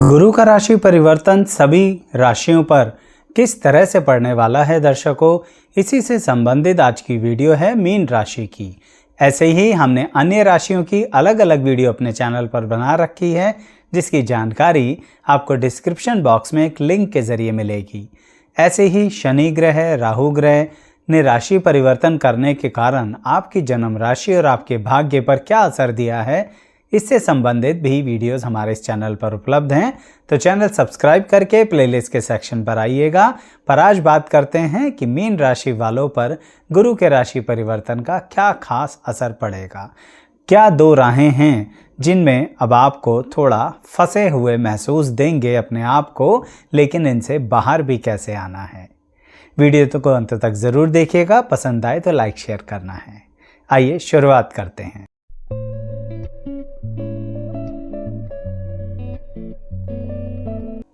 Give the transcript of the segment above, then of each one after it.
गुरु का राशि परिवर्तन सभी राशियों पर किस तरह से पड़ने वाला है दर्शकों, इसी से संबंधित आज की वीडियो है मीन राशि की। ऐसे ही हमने अन्य राशियों की अलग अलग वीडियो अपने चैनल पर बना रखी है, जिसकी जानकारी आपको डिस्क्रिप्शन बॉक्स में एक लिंक के जरिए मिलेगी। ऐसे ही शनि ग्रह, राहु ग्रह ने राशि परिवर्तन करने के कारण आपकी जन्म राशि और आपके भाग्य पर क्या असर दिया है, इससे संबंधित भी वीडियोस हमारे इस चैनल पर उपलब्ध हैं। तो चैनल सब्सक्राइब करके प्लेलिस्ट के सेक्शन पर आइएगा। पर आज बात करते हैं कि मीन राशि वालों पर गुरु के राशि परिवर्तन का क्या खास असर पड़ेगा। क्या दो राहें हैं जिनमें अब आपको थोड़ा फंसे हुए महसूस देंगे अपने आप को, लेकिन इनसे बाहर भी कैसे आना है। वीडियो को अंत तक ज़रूर देखिएगा। पसंद आए तो लाइक शेयर करना है। आइए शुरुआत करते हैं।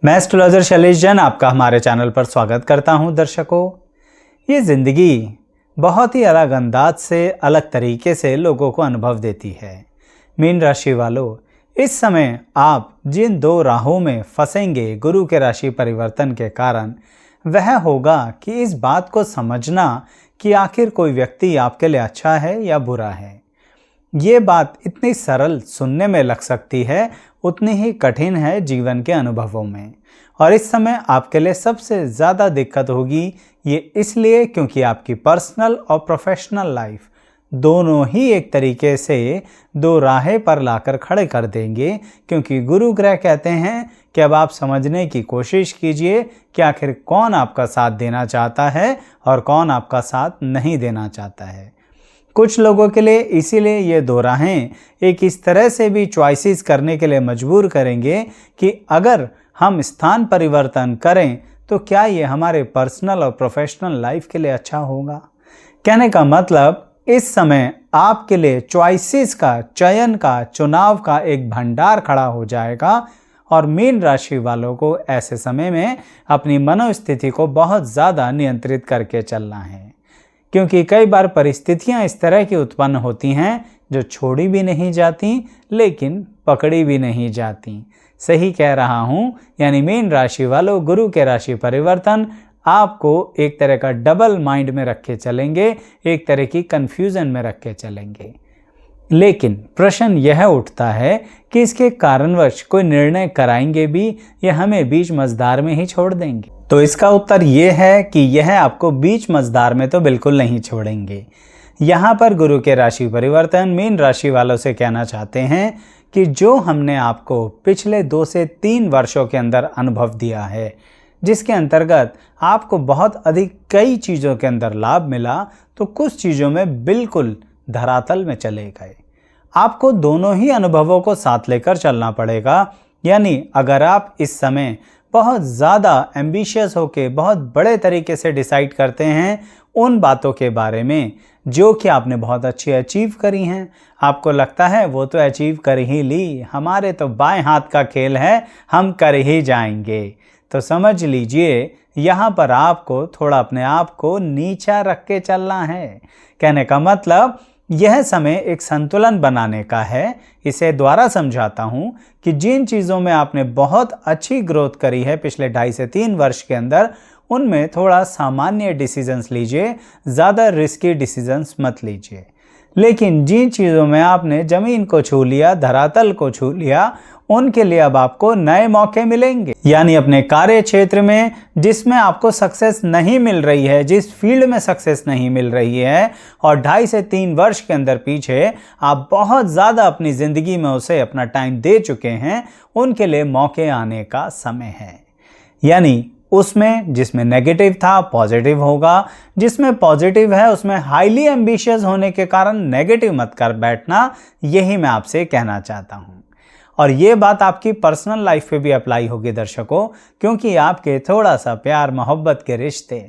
मैं एस्ट्रोलॉजर शैलेश जैन आपका हमारे चैनल पर स्वागत करता हूं। दर्शकों, ये ज़िंदगी बहुत ही अलग अंदाज से, अलग तरीके से लोगों को अनुभव देती है। मीन राशि वालों, इस समय आप जिन दो राहों में फंसेंगे गुरु के राशि परिवर्तन के कारण, वह होगा कि इस बात को समझना कि आखिर कोई व्यक्ति आपके लिए अच्छा है या बुरा है। ये बात इतनी सरल सुनने में लग सकती है, उतनी ही कठिन है जीवन के अनुभवों में। और इस समय आपके लिए सबसे ज़्यादा दिक्कत होगी ये इसलिए क्योंकि आपकी पर्सनल और प्रोफेशनल लाइफ दोनों ही एक तरीके से दो राहें पर लाकर खड़े कर देंगे। क्योंकि गुरु ग्रह कहते हैं कि अब आप समझने की कोशिश कीजिए कि आखिर कौन आपका साथ देना चाहता है और कौन आपका साथ नहीं देना चाहता है। कुछ लोगों के लिए इसीलिए ये दो राहें एक इस तरह से भी चॉइसेस करने के लिए मजबूर करेंगे कि अगर हम स्थान परिवर्तन करें तो क्या ये हमारे पर्सनल और प्रोफेशनल लाइफ के लिए अच्छा होगा। कहने का मतलब, इस समय आपके लिए चॉइसेस का, चयन का, चुनाव का एक भंडार खड़ा हो जाएगा। और मीन राशि वालों को ऐसे समय में अपनी मनोस्थिति को बहुत ज़्यादा नियंत्रित करके चलना है। क्योंकि कई बार परिस्थितियां इस तरह की उत्पन्न होती हैं जो छोड़ी भी नहीं जाती लेकिन पकड़ी भी नहीं जाती। सही कह रहा हूं, यानी मीन राशि वालों, गुरु के राशि परिवर्तन आपको एक तरह का डबल माइंड में रख के चलेंगे, एक तरह की कंफ्यूजन में रख के चलेंगे। लेकिन प्रश्न यह उठता है कि इसके कारणवश कोई निर्णय कराएंगे भी या हमें बीच मझधार में ही छोड़ देंगे। तो इसका उत्तर ये है कि यह आपको बीच मझधार में तो बिल्कुल नहीं छोड़ेंगे। यहाँ पर गुरु के राशि परिवर्तन मीन राशि वालों से कहना चाहते हैं कि जो हमने आपको पिछले 2 से 3 वर्षों के अंदर अनुभव दिया है, जिसके अंतर्गत आपको बहुत अधिक कई चीज़ों के अंदर लाभ मिला, तो कुछ चीज़ों में बिल्कुल धरातल में चले गए। आपको दोनों ही अनुभवों को साथ लेकर चलना पड़ेगा। यानी अगर आप इस समय बहुत ज़्यादा एम्बिशियस होकर बहुत बड़े तरीके से डिसाइड करते हैं उन बातों के बारे में जो कि आपने बहुत अच्छी अचीव करी हैं, आपको लगता है वो तो अचीव कर ही ली, हमारे तो बाएं हाथ का खेल है, हम कर ही जाएंगे, तो समझ लीजिए यहाँ पर आपको थोड़ा अपने आप को नीचा रख के चलना है। कहने का मतलब, यह समय एक संतुलन बनाने का है। इसे द्वारा समझाता हूँ कि जिन चीज़ों में आपने बहुत अच्छी ग्रोथ करी है पिछले 2.5 से 3 वर्ष के अंदर, उनमें थोड़ा सामान्य डिसीजंस लीजिए, ज़्यादा रिस्की डिसीजंस मत लीजिए। लेकिन जिन चीज़ों में आपने ज़मीन को छू लिया, धरातल को छू लिया, उनके लिए अब आपको नए मौके मिलेंगे। यानी अपने कार्य क्षेत्र में जिसमें आपको सक्सेस नहीं मिल रही है, जिस फील्ड में सक्सेस नहीं मिल रही है और 2.5 से 3 वर्ष के अंदर पीछे आप बहुत ज़्यादा अपनी ज़िंदगी में उसे अपना टाइम दे चुके हैं, उनके लिए मौके आने का समय है। यानी उसमें जिसमें नेगेटिव था पॉजिटिव होगा, जिसमें पॉजिटिव है उसमें हाईली एम्बिशियस होने के कारण नेगेटिव मत कर बैठना, यही मैं आपसे कहना चाहता हूँ। और ये बात आपकी पर्सनल लाइफ पे भी अप्लाई होगी दर्शकों, क्योंकि आपके थोड़ा सा प्यार मोहब्बत के रिश्ते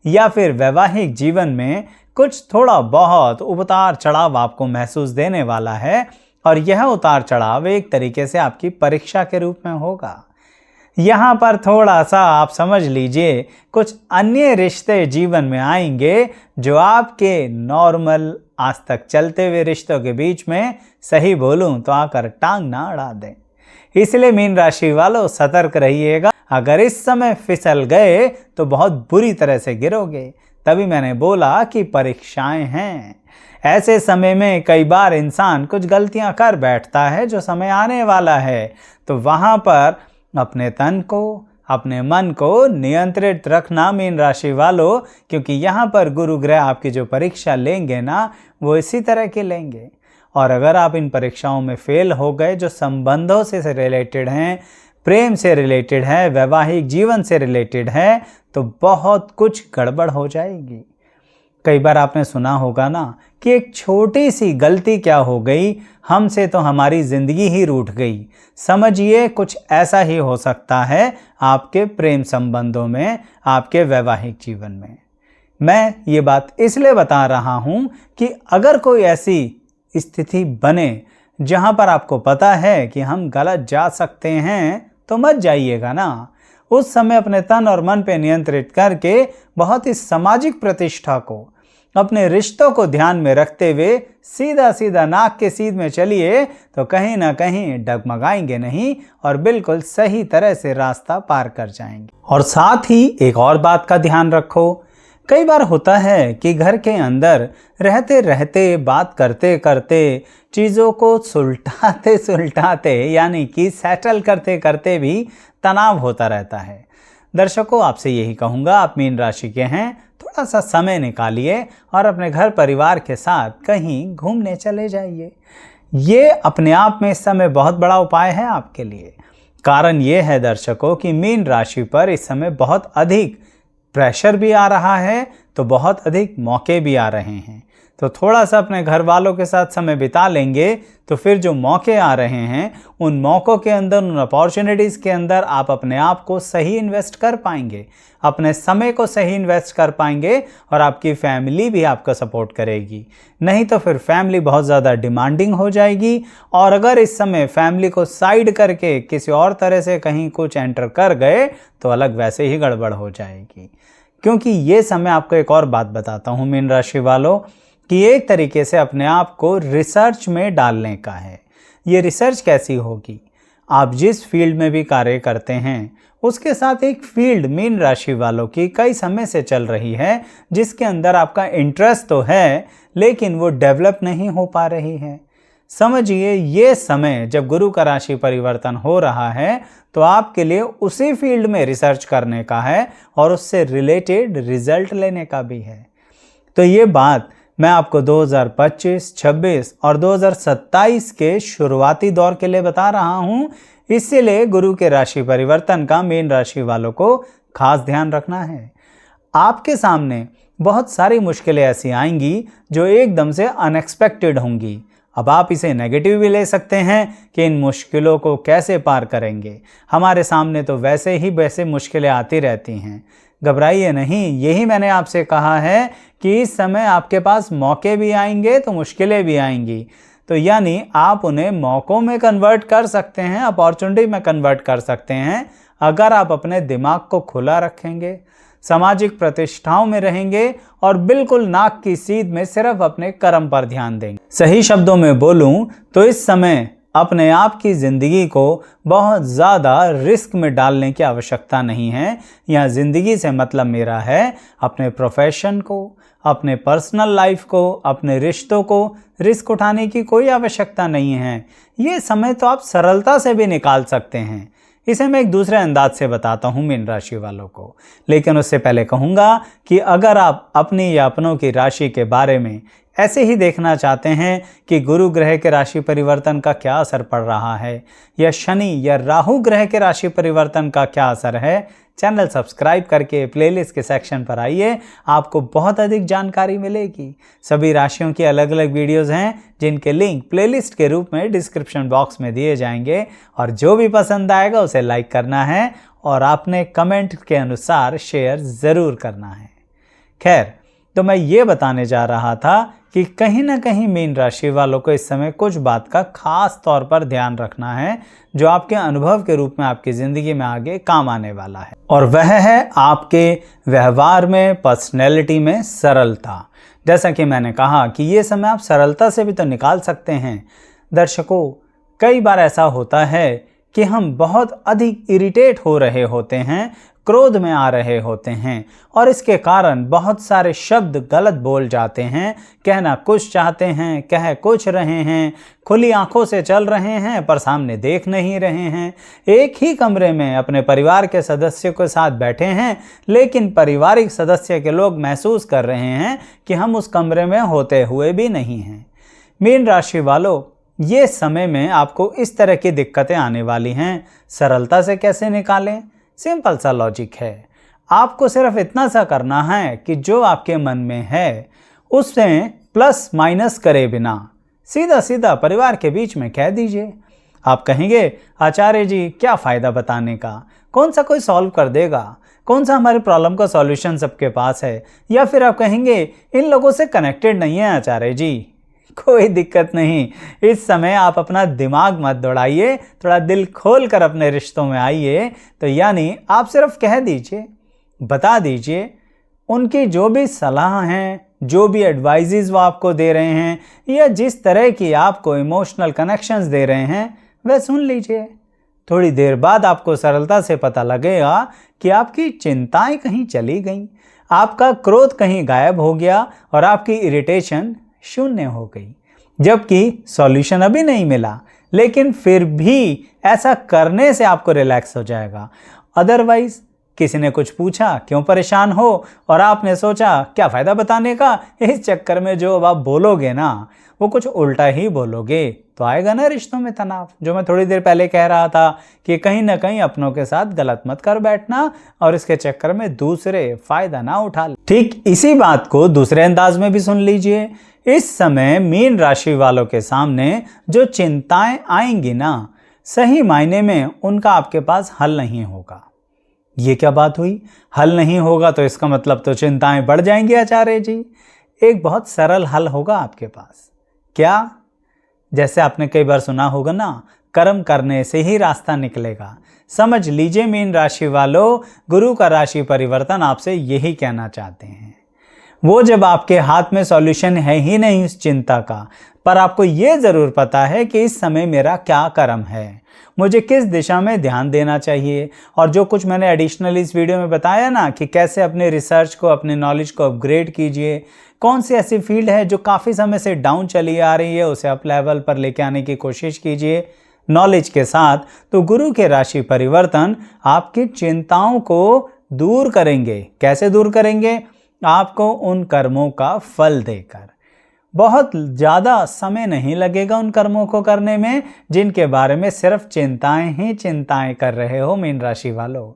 या फिर वैवाहिक जीवन में कुछ थोड़ा बहुत उतार चढ़ाव आपको महसूस देने वाला है। और यह उतार चढ़ाव एक तरीके से आपकी परीक्षा के रूप में होगा। यहाँ पर थोड़ा सा आप समझ लीजिए कुछ अन्य रिश्ते जीवन में आएंगे जो आपके नॉर्मल आज तक चलते हुए रिश्तों के बीच में, सही बोलूं तो आकर टांग ना अड़ा दें। इसलिए मीन राशि वालों सतर्क रहिएगा। अगर इस समय फिसल गए तो बहुत बुरी तरह से गिरोगे। तभी मैंने बोला कि परीक्षाएं हैं। ऐसे समय में कई बार इंसान कुछ गलतियां कर बैठता है जो समय आने वाला है, तो वहां पर अपने तन को, अपने मन को नियंत्रित रखना मीन राशि वालों, क्योंकि यहाँ पर गुरु ग्रह आपकी जो परीक्षा लेंगे ना, वो इसी तरह के लेंगे। और अगर आप इन परीक्षाओं में फेल हो गए जो संबंधों से रिलेटेड हैं, प्रेम से रिलेटेड है, वैवाहिक जीवन से रिलेटेड है, तो बहुत कुछ गड़बड़ हो जाएगी। कई बार आपने सुना होगा ना कि एक छोटी सी गलती क्या हो गई, हमसे तो हमारी जिंदगी ही रूठ गई। समझिए कुछ ऐसा ही हो सकता है आपके प्रेम संबंधों में, आपके वैवाहिक जीवन में। मैं ये बात इसलिए बता रहा हूं कि अगर कोई ऐसी स्थिति बने जहां पर आपको पता है कि हम गलत जा सकते हैं, तो मत जाइएगा ना। उस समय अपने तन और मन पे नियंत्रित करके बहुत ही सामाजिक प्रतिष्ठा को, अपने रिश्तों को ध्यान में रखते हुए सीधा सीधा नाक के सीध में चलिए, तो कहीं ना कहीं डगमगाएंगे नहीं और बिल्कुल सही तरह से रास्ता पार कर जाएंगे। और साथ ही एक और बात का ध्यान रखो, कई बार होता है कि घर के अंदर रहते रहते, बात करते करते, चीज़ों को सुलटाते सुलटाते, यानी कि सेटल करते करते भी तनाव होता रहता है। दर्शकों, आपसे यही कहूँगा, आप मीन राशि के हैं, थोड़ा सा समय निकालिए और अपने घर परिवार के साथ कहीं घूमने चले जाइए। ये अपने आप में इस समय बहुत बड़ा उपाय है आपके लिए। कारण ये है दर्शकों कि मीन राशि पर इस समय बहुत अधिक प्रेशर भी आ रहा है, तो बहुत अधिक मौके भी आ रहे हैं। तो थोड़ा सा अपने घर वालों के साथ समय बिता लेंगे, तो फिर जो मौके आ रहे हैं, उन मौक़ों के अंदर, उन अपॉर्चुनिटीज़ के अंदर आप अपने आप को सही इन्वेस्ट कर पाएंगे, अपने समय को सही इन्वेस्ट कर पाएंगे और आपकी फैमिली भी आपका सपोर्ट करेगी। नहीं तो फिर फैमिली बहुत ज़्यादा डिमांडिंग हो जाएगी, और अगर इस समय फैमिली को साइड करके किसी और तरह से कहीं कुछ एंटर कर गए, तो अलग वैसे ही गड़बड़ हो जाएगी। क्योंकि ये समय, आपको एक और बात बताता हूँ मीन राशि वालों, कि एक तरीके से अपने आप को रिसर्च में डालने का है। ये रिसर्च कैसी होगी, आप जिस फील्ड में भी कार्य करते हैं उसके साथ एक फील्ड मीन राशि वालों की कई समय से चल रही है, जिसके अंदर आपका इंटरेस्ट तो है लेकिन वो डेवलप नहीं हो पा रही है। समझिए ये समय जब गुरु का राशि परिवर्तन हो रहा है, तो आपके लिए उसी फील्ड में रिसर्च करने का है और उससे रिलेटेड रिजल्ट लेने का भी है। तो ये बात मैं आपको 2025, 26 और 2027 के शुरुआती दौर के लिए बता रहा हूँ। इसीलिए गुरु के राशि परिवर्तन का मीन राशि वालों को खास ध्यान रखना है। आपके सामने बहुत सारी मुश्किलें ऐसी आएंगी जो एकदम से अनएक्सपेक्टेड होंगी। अब आप इसे नेगेटिव भी ले सकते हैं कि इन मुश्किलों को कैसे पार करेंगे, हमारे सामने तो वैसे ही वैसे मुश्किलें आती रहती हैं। घबराइए नहीं, यही मैंने आपसे कहा है कि इस समय आपके पास मौके भी आएंगे तो मुश्किलें भी आएंगी। तो यानी आप उन्हें मौक़ों में कन्वर्ट कर सकते हैं, अपॉर्चुनिटी में कन्वर्ट कर सकते हैं, अगर आप अपने दिमाग को खुला रखेंगे, सामाजिक प्रतिष्ठाओं में रहेंगे और बिल्कुल नाक की सीध में सिर्फ अपने कर्म पर ध्यान देंगे। सही शब्दों में बोलूं तो इस समय अपने आप की ज़िंदगी को बहुत ज़्यादा रिस्क में डालने की आवश्यकता नहीं है। यहाँ ज़िंदगी से मतलब मेरा है अपने प्रोफेशन को, अपने पर्सनल लाइफ को, अपने रिश्तों को रिस्क उठाने की कोई आवश्यकता नहीं है। ये समय तो आप सरलता से भी निकाल सकते हैं। इसे मैं एक दूसरे अंदाज से बताता हूँ मीन राशि वालों को, लेकिन उससे पहले कहूँगा कि अगर आप अपनी या अपनों की राशि के बारे में ऐसे ही देखना चाहते हैं कि गुरु ग्रह के राशि परिवर्तन का क्या असर पड़ रहा है, या शनि या राहु ग्रह के राशि परिवर्तन का क्या असर है, चैनल सब्सक्राइब करके प्लेलिस्ट के सेक्शन पर आइए, आपको बहुत अधिक जानकारी मिलेगी। सभी राशियों की अलग अलग वीडियोस हैं जिनके लिंक प्लेलिस्ट के रूप में डिस्क्रिप्शन बॉक्स में दिए जाएंगे, और जो भी पसंद आएगा उसे लाइक करना है और आपने कमेंट के अनुसार शेयर ज़रूर करना है। खैर, तो मैं ये बताने जा रहा था कि कहीं ना कहीं मीन राशि वालों को इस समय कुछ बात का खास तौर पर ध्यान रखना है, जो आपके अनुभव के रूप में आपकी ज़िंदगी में आगे काम आने वाला है, और वह है आपके व्यवहार में, पर्सनैलिटी में सरलता। जैसा कि मैंने कहा कि ये समय आप सरलता से भी तो निकाल सकते हैं। दर्शकों, कई बार ऐसा होता है कि हम बहुत अधिक इरिटेट हो रहे होते हैं, क्रोध में आ रहे होते हैं और इसके कारण बहुत सारे शब्द गलत बोल जाते हैं, कहना कुछ चाहते हैं, कह कुछ रहे हैं, खुली आंखों से चल रहे हैं पर सामने देख नहीं रहे हैं, एक ही कमरे में अपने परिवार के सदस्यों के साथ बैठे हैं लेकिन पारिवारिक सदस्य के लोग महसूस कर रहे हैं कि हम उस कमरे में होते हुए भी नहीं हैं। मीन राशि वालों, ये समय में आपको इस तरह की दिक्कतें आने वाली हैं। सरलता से कैसे निकालें? सिंपल सा लॉजिक है। आपको सिर्फ इतना सा करना है कि जो आपके मन में है उससे प्लस माइनस करे बिना सीधा सीधा परिवार के बीच में कह दीजिए। आप कहेंगे आचार्य जी क्या फ़ायदा बताने का, कौन सा कोई सॉल्व कर देगा, कौन सा हमारी प्रॉब्लम का सॉल्यूशन सबके पास है। या फिर आप कहेंगे इन लोगों से कनेक्टेड नहीं है आचार्य जी। कोई दिक्कत नहीं, इस समय आप अपना दिमाग मत दौड़ाइए, थोड़ा दिल खोल कर अपने रिश्तों में आइए। तो यानी आप सिर्फ कह दीजिए, बता दीजिए, उनकी जो भी सलाह हैं, जो भी एडवाइजेज वो आपको दे रहे हैं या जिस तरह की आपको इमोशनल कनेक्शंस दे रहे हैं वह सुन लीजिए। थोड़ी देर बाद आपको सरलता से पता लगेगा कि आपकी चिंताएं कहीं चली गईं, आपका क्रोध कहीं गायब हो गया और आपकी इरिटेशन शून्य हो गई। जबकि सॉल्यूशन अभी नहीं मिला, लेकिन फिर भी ऐसा करने से आपको रिलैक्स हो जाएगा। अदरवाइज किसी ने कुछ पूछा क्यों परेशान हो और आपने सोचा क्या फ़ायदा बताने का, इस चक्कर में जो अब आप बोलोगे ना वो कुछ उल्टा ही बोलोगे, तो आएगा ना रिश्तों में तनाव। जो मैं थोड़ी देर पहले कह रहा था कि कहीं ना कहीं अपनों के साथ गलत मत कर बैठना और इसके चक्कर में दूसरे फ़ायदा ना उठा ले। ठीक इसी बात को दूसरे अंदाज में भी सुन लीजिए। इस समय मीन राशि वालों के सामने जो चिंताएं आएंगी ना, सही मायने में उनका आपके पास हल नहीं होगा। ये क्या बात हुई? हल नहीं होगा तो इसका मतलब तो चिंताएं बढ़ जाएंगी आचार्य जी। एक बहुत सरल हल होगा आपके पास। क्या? जैसे आपने कई बार सुना होगा ना, कर्म करने से ही रास्ता निकलेगा। समझ लीजिए मीन राशि वालों, गुरु का राशि परिवर्तन आपसे यही कहना चाहते हैं। वो जब आपके हाथ में सॉल्यूशन है ही नहीं उस चिंता का, पर आपको ये ज़रूर पता है कि इस समय मेरा क्या कर्म है, मुझे किस दिशा में ध्यान देना चाहिए। और जो कुछ मैंने एडिशनली इस वीडियो में बताया ना कि कैसे अपने रिसर्च को, अपने नॉलेज को अपग्रेड कीजिए, कौन सी ऐसी फील्ड है जो काफ़ी समय से डाउन चली आ रही है उसे अप लेवल पर लेके आने की कोशिश कीजिए नॉलेज के साथ, तो गुरु के राशि परिवर्तन आपकी चिंताओं को दूर करेंगे। कैसे दूर करेंगे? आपको उन कर्मों का फल देकर। बहुत ज़्यादा समय नहीं लगेगा उन कर्मों को करने में जिनके बारे में सिर्फ चिंताएं ही चिंताएं कर रहे हो मीन राशि वालों।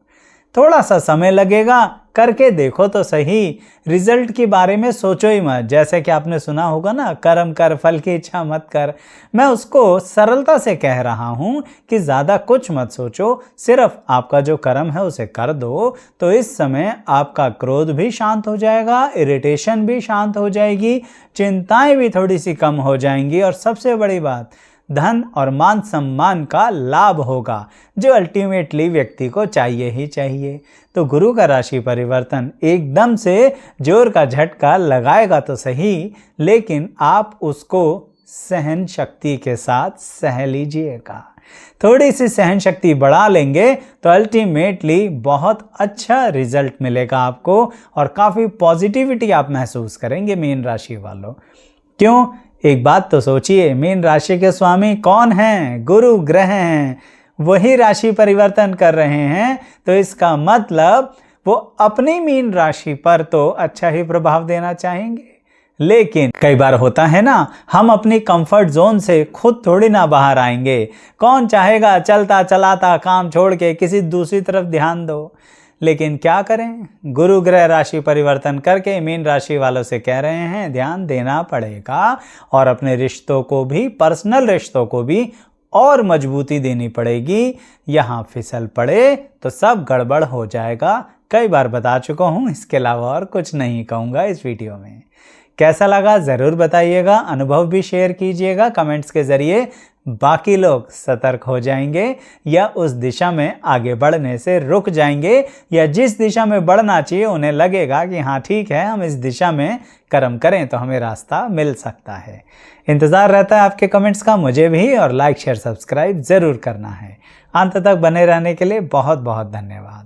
थोड़ा सा समय लगेगा, करके देखो तो सही। रिजल्ट के बारे में सोचो ही मत। जैसे कि आपने सुना होगा ना, कर्म कर फल की इच्छा मत कर। मैं उसको सरलता से कह रहा हूँ कि ज़्यादा कुछ मत सोचो, सिर्फ आपका जो कर्म है उसे कर दो। तो इस समय आपका क्रोध भी शांत हो जाएगा, इरिटेशन भी शांत हो जाएगी, चिंताएं भी थोड़ी सी कम हो जाएंगी और सबसे बड़ी बात, धन और मान सम्मान का लाभ होगा जो अल्टीमेटली व्यक्ति को चाहिए ही चाहिए। तो गुरु का राशि परिवर्तन एकदम से जोर का झटका लगाएगा तो सही, लेकिन आप उसको सहन शक्ति के साथ सह लीजिएगा। थोड़ी सी सहन शक्ति बढ़ा लेंगे तो अल्टीमेटली बहुत अच्छा रिजल्ट मिलेगा आपको और काफ़ी पॉजिटिविटी आप महसूस करेंगे मीन राशि वालों। क्यों? एक बात तो सोचिए, मीन राशि के स्वामी कौन हैं? गुरु ग्रह हैं। वही राशि परिवर्तन कर रहे हैं, तो इसका मतलब वो अपनी मीन राशि पर तो अच्छा ही प्रभाव देना चाहेंगे। लेकिन कई बार होता है ना, हम अपनी कंफर्ट जोन से खुद थोड़ी ना बाहर आएंगे। कौन चाहेगा चलता चलाता काम छोड़ के किसी दूसरी तरफ ध्यान दो। लेकिन क्या करें, गुरु ग्रह राशि परिवर्तन करके मीन राशि वालों से कह रहे हैं ध्यान देना पड़ेगा और अपने रिश्तों को भी, पर्सनल रिश्तों को भी और मजबूती देनी पड़ेगी। यहाँ फिसल पड़े तो सब गड़बड़ हो जाएगा। कई बार बता चुका हूँ, इसके अलावा और कुछ नहीं कहूँगा इस वीडियो में। कैसा लगा ज़रूर बताइएगा, अनुभव भी शेयर कीजिएगा कमेंट्स के ज़रिए। बाकी लोग सतर्क हो जाएंगे या उस दिशा में आगे बढ़ने से रुक जाएंगे, या जिस दिशा में बढ़ना चाहिए उन्हें लगेगा कि हाँ ठीक है, हम इस दिशा में कर्म करें तो हमें रास्ता मिल सकता है। इंतज़ार रहता है आपके कमेंट्स का मुझे भी, और लाइक शेयर सब्सक्राइब ज़रूर करना है। अंत तक बने रहने के लिए बहुत बहुत धन्यवाद।